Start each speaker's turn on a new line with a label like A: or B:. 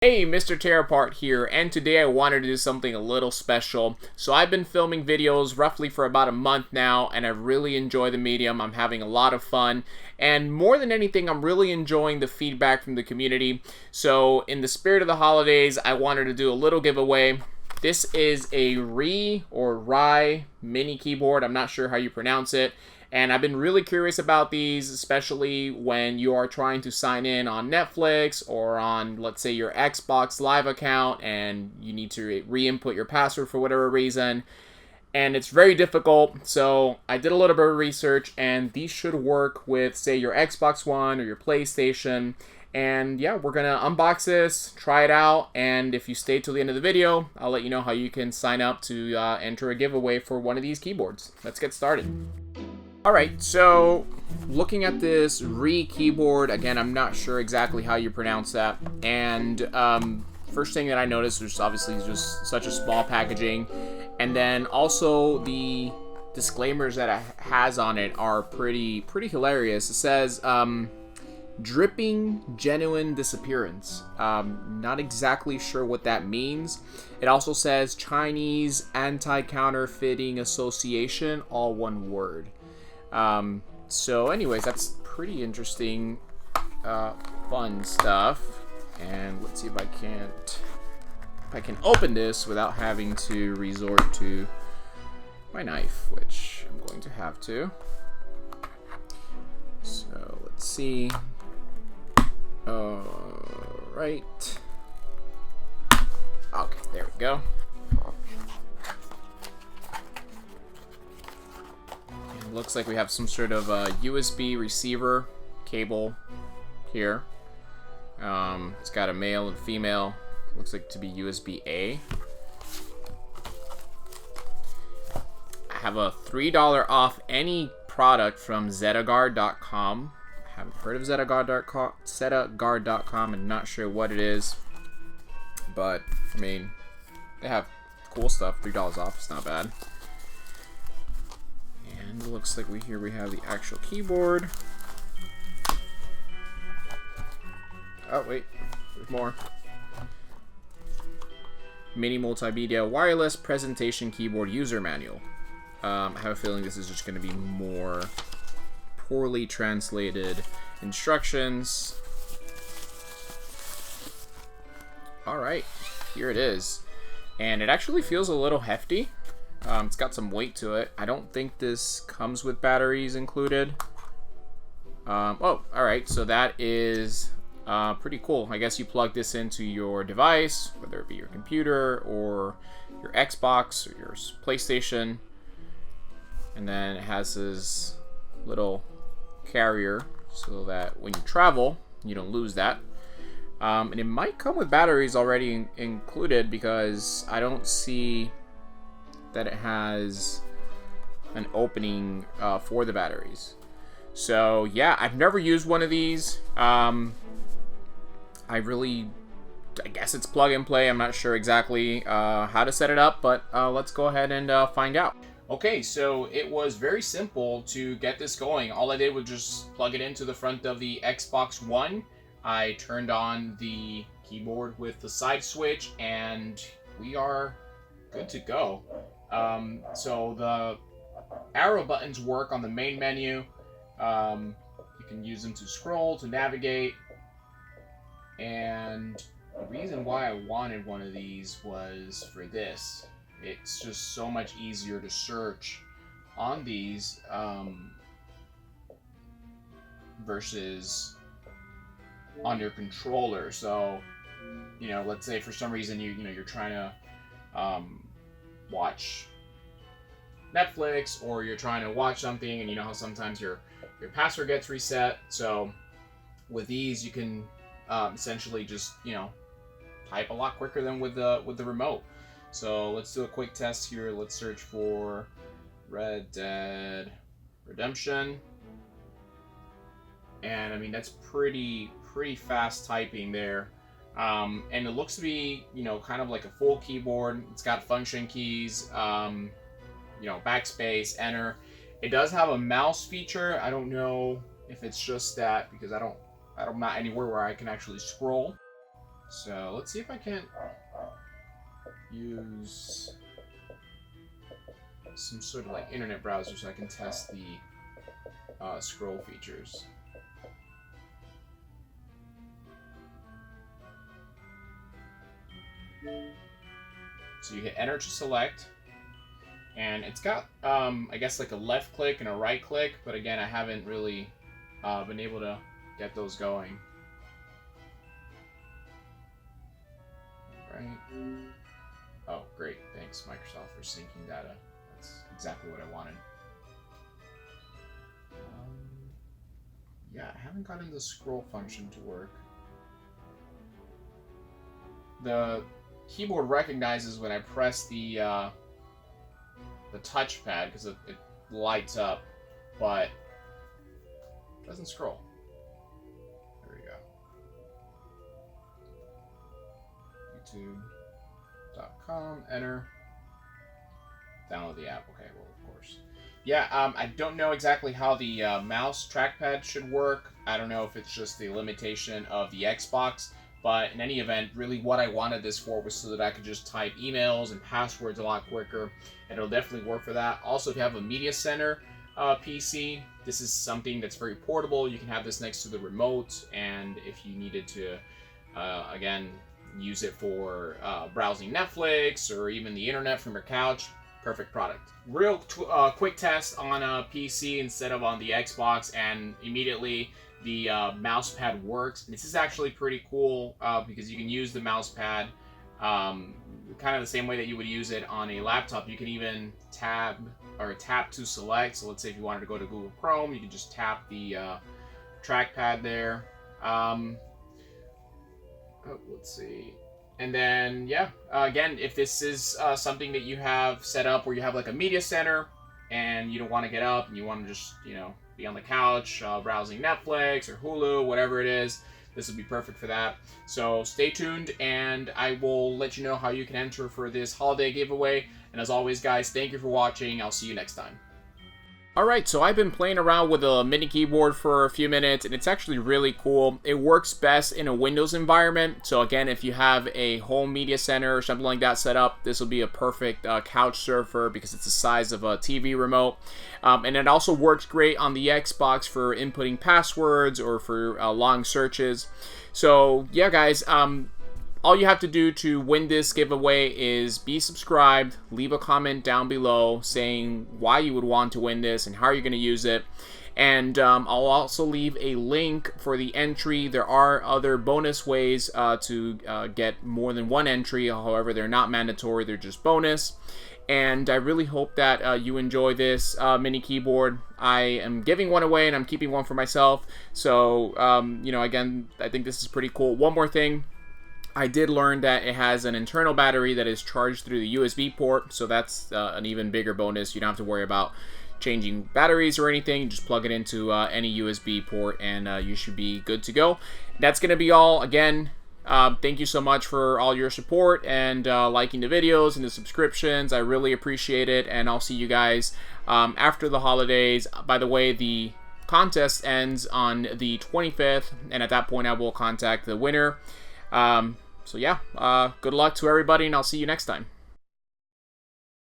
A: Hey, Mr. Tear here, and today I wanted to do something a little special. So I've been filming videos roughly for about a month now, and I really enjoy the medium. I'm having a lot of fun, and more than anything, I'm really enjoying the feedback from the community. So in the spirit of the holidays, I wanted to do a little giveaway. This is a Rai mini keyboard. I'm not sure how you pronounce it. And I've been really curious about these, especially when you are trying to sign in on Netflix or on, let's say, your Xbox Live account and you need to re-input your password for whatever reason. And it's very difficult, so I did a little bit of research, and these should work with, say, your Xbox One or your PlayStation. And yeah, we're gonna unbox this, try it out, and if you stay till the end of the video, I'll let you know how you can sign up to enter a giveaway for one of these keyboards. Let's get started. Alright, so looking at this keyboard, again, I'm not sure exactly how you pronounce that, and first thing that I noticed was obviously just such a small packaging, and then also the disclaimers that it has on it are pretty hilarious. It says, dripping genuine disappearance. Not exactly sure what that means. It also says Chinese Anti-Counterfeiting Association, all one word. So anyways, that's pretty interesting, fun stuff. And let's see if I can open this without having to resort to my knife, which I'm going to have to. So let's see. Alright. Okay, there we go. Looks like we have some sort of USB receiver cable here. It's got a male and female. Looks like to be USB-A. I have a $3 off any product from Zetaguard.com. I haven't heard of Zetaguard.com and not sure what it is. But, I mean, they have cool stuff. $3 off, it's not bad. And it looks like we have the actual keyboard. Oh wait, there's more. Mini multimedia wireless presentation keyboard user manual. I have a feeling this is just going to be more poorly translated instructions. Alright, here it is. And it actually feels a little hefty. It's got some weight to it. I don't think this comes with batteries included. Oh, alright, so that is pretty cool. I guess you plug this into your device, whether it be your computer or your Xbox or your PlayStation. And then it has this little carrier so that when you travel, you don't lose that. And it might come with batteries already included, because I don't see that it has an opening for the batteries. So yeah, I've never used one of these. I guess it's plug and play. I'm not sure exactly how to set it up, but let's go ahead and find out. Okay, so it was very simple to get this going. All I did was just plug it into the front of the Xbox One. I turned on the keyboard with the side switch, and we are good to go. So the arrow buttons work on the main menu. You can use them to scroll, to navigate. And the reason why I wanted one of these was for this. It's just so much easier to search on these versus on your controller. So, you know, let's say for some reason you're trying to watch Netflix, or you're trying to watch something, and you know how sometimes your password gets reset. So with these, you can essentially just, you know, type a lot quicker than with the remote. So let's do a quick test here. Let's search for Red Dead Redemption, and I mean that's pretty fast typing there. And it looks to be, you know, kind of like a full keyboard. It's got function keys, you know, backspace, enter. It does have a mouse feature. I don't know if it's just that, because I'm not anywhere where I can actually scroll. So let's see if I can't use some sort of like internet browser so I can test the scroll features. So you hit enter to select, and it's got I guess like a left click and a right click, but again I haven't really been able to get those going. Right. Oh, great. Thanks, Microsoft, for syncing data. That's exactly what I wanted. Yeah, I haven't gotten the scroll function to work. The keyboard recognizes when I press the touchpad because it lights up, but it doesn't scroll. There we go. YouTube.com, enter. Download the app. Okay, well, of course. Yeah, I don't know exactly how the mouse trackpad should work. I don't know if it's just the limitation of the Xbox, but in any event, really what I wanted this for was so that I could just type emails and passwords a lot quicker, and it'll definitely work for that. Also, if you have a media center PC, this is something that's very portable. You can have this next to the remote, and if you needed to, again, use it for browsing Netflix or even the internet from your couch, perfect product. Real quick test on a PC instead of on the Xbox, and immediately the mouse pad works. This is actually pretty cool because you can use the mouse pad kind of the same way that you would use it on a laptop. You can even tab to select. So let's say if you wanted to go to Google Chrome, you can just tap the trackpad there. Let's see. And then, yeah, again, if this is something that you have set up where you have like a media center and you don't want to get up and you want to just, you know, be on the couch browsing Netflix or Hulu, whatever it is, this would be perfect for that. So stay tuned, and I will let you know how you can enter for this holiday giveaway. And as always, guys, thank you for watching. I'll see you next time. Alright, so I've been playing around with a mini keyboard for a few minutes, and it's actually really cool. It works best in a Windows environment. So again, if you have a home media center or something like that set up, this will be a perfect couch surfer because it's the size of a TV remote. And it also works great on the Xbox for inputting passwords or for long searches. So yeah, guys, all you have to do to win this giveaway is be subscribed, leave a comment down below saying why you would want to win this and how you're going to use it. And I'll also leave a link for the entry. There are other bonus ways to get more than one entry. However, they're not mandatory. They're just bonus. And I really hope that you enjoy this mini keyboard. I am giving one away and I'm keeping one for myself. So, you know, again, I think this is pretty cool. One more thing. I did learn that it has an internal battery that is charged through the USB port, so that's an even bigger bonus. You don't have to worry about changing batteries or anything. You just plug it into any USB port and you should be good to go. That's going to be all. Again, thank you so much for all your support and liking the videos and the subscriptions. I really appreciate it, and I'll see you guys after the holidays. By the way, the contest ends on the 25th, and at that point I will contact the winner. So yeah, good luck to everybody, and I'll see you next time.